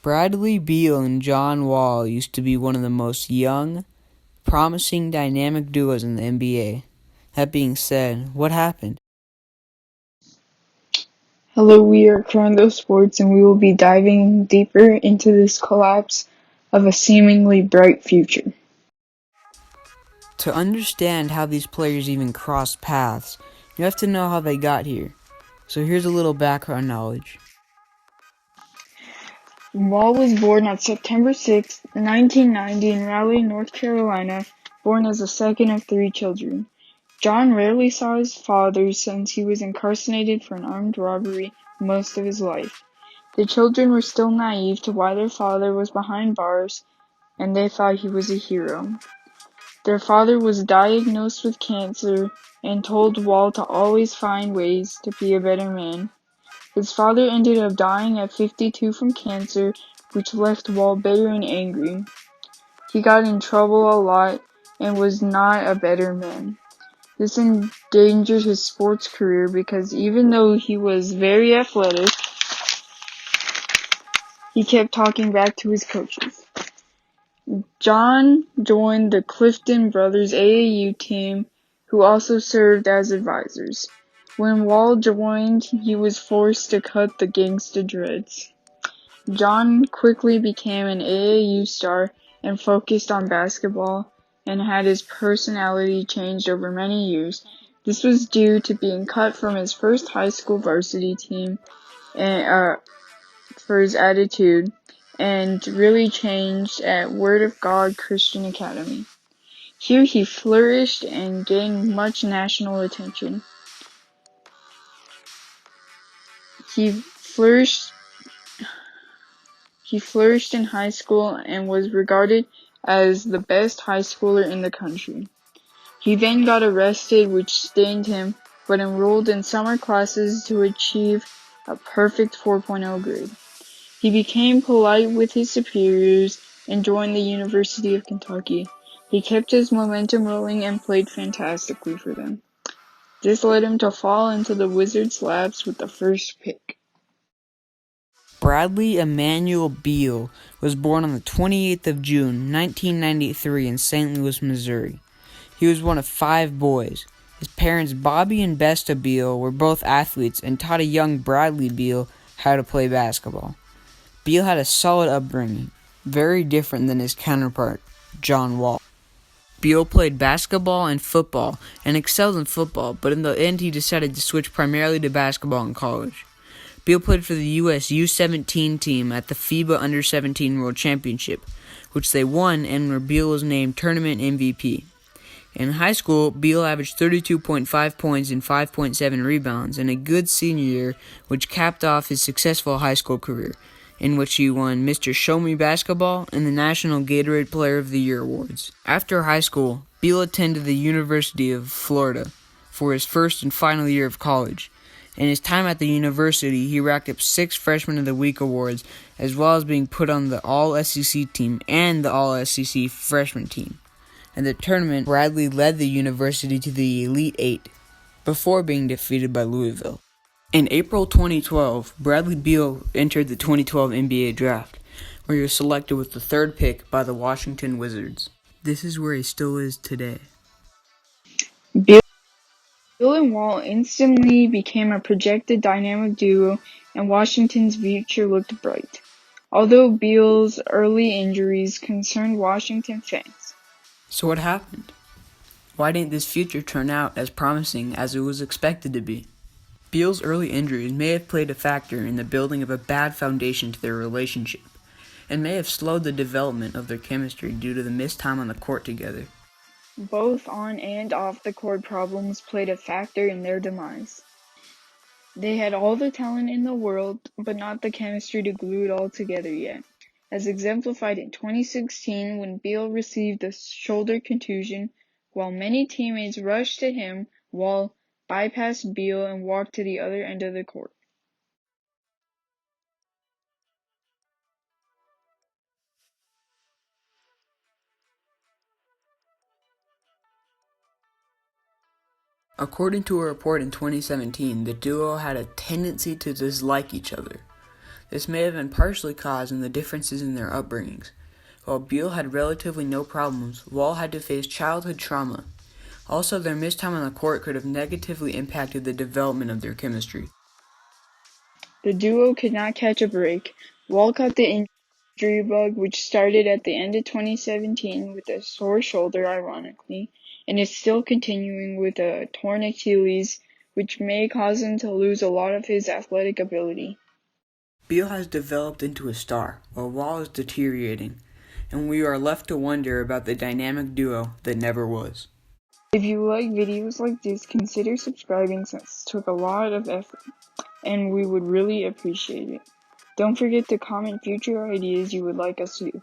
Bradley Beal and John Wall used to be one of the most young, promising dynamic duos in the NBA. That being said, what happened? Hello, we are Current Sports, and we will be diving deeper into this collapse of a seemingly bright future. To understand how these players even crossed paths, you have to know how they got here. So here's a little background knowledge. Wall was born on September 6, 1990 in Raleigh, North Carolina, born as the second of three children. John rarely saw his father since he was incarcerated for an armed robbery most of his life. The children were still naive to why their father was behind bars, and they thought he was a hero. Their father was diagnosed with cancer and told Wall to always find ways to be a better man. His father ended up dying at 52 from cancer, which left Wall bitter and angry. He got in trouble a lot and was not a better man. This endangered his sports career because even though he was very athletic, he kept talking back to his coaches. John joined the Clifton Brothers AAU team, who also served as advisors. When Wall joined, he was forced to cut the gangsta dreads. John quickly became an AAU star and focused on basketball, and had his personality changed over many years. This was due to being cut from his first high school varsity team for his attitude, and really changed at Word of God Christian Academy. Here he flourished and gained much national attention. He flourished in high school and was regarded as the best high schooler in the country. He then got arrested, which stained him, but enrolled in summer classes to achieve a perfect 4.0 grade. He became polite with his superiors and joined the University of Kentucky. He kept his momentum rolling and played fantastically for them. This led him to fall into the Wizards' laps with the first pick. Bradley Emmanuel Beal was born on the 28th of June, 1993 in St. Louis, Missouri. He was one of 5 boys. His parents, Bobby and Besta Beal, were both athletes and taught a young Bradley Beal how to play basketball. Beal had a solid upbringing, very different than his counterpart, John Wall. Beal played basketball and football and excelled in football, but in the end he decided to switch primarily to basketball in college. Beal played for the U.S. U-17 team at the FIBA Under-17 World Championship, which they won and where Beal was named tournament MVP. In high school, Beal averaged 32.5 points and 5.7 rebounds in a good senior year, which capped off his successful high school career, in which he won Mr. Show Me Basketball and the National Gatorade Player of the Year awards. After high school, Beal attended the University of Florida for his first and final year of college. In his time at the university, he racked up 6 Freshman of the Week awards, as well as being put on the All-SEC team and the All-SEC freshman team. In the tournament, Bradley led the university to the Elite 8, before being defeated by Louisville. In April 2012, Bradley Beal entered the 2012 NBA Draft, where he was selected with the 3rd pick by the Washington Wizards. This is where he still is today. Beal and Wall instantly became a projected dynamic duo, and Washington's future looked bright, although Beal's early injuries concerned Washington fans. So what happened? Why didn't this future turn out as promising as it was expected to be? Beal's early injuries may have played a factor in the building of a bad foundation to their relationship, and may have slowed the development of their chemistry due to the missed time on the court together. Both on and off the court problems played a factor in their demise. They had all the talent in the world, but not the chemistry to glue it all together yet, as exemplified in 2016 when Beal received a shoulder contusion. While many teammates rushed to him, Wall bypassed Beal and walked to the other end of the court. According to a report in 2017, the duo had a tendency to dislike each other. This may have been partially caused in the differences in their upbringings. While Beal had relatively no problems, Wall had to face childhood trauma. Also, their missed time on the court could have negatively impacted the development of their chemistry. The duo could not catch a break. Wall caught the injury bug, which started at the end of 2017 with a sore shoulder, ironically, and is still continuing with a torn Achilles, which may cause him to lose a lot of his athletic ability. Beal has developed into a star, while Wall is deteriorating, and we are left to wonder about the dynamic duo that never was. If you like videos like this, consider subscribing since it took a lot of effort, and we would really appreciate it. Don't forget to comment future ideas you would like us to do.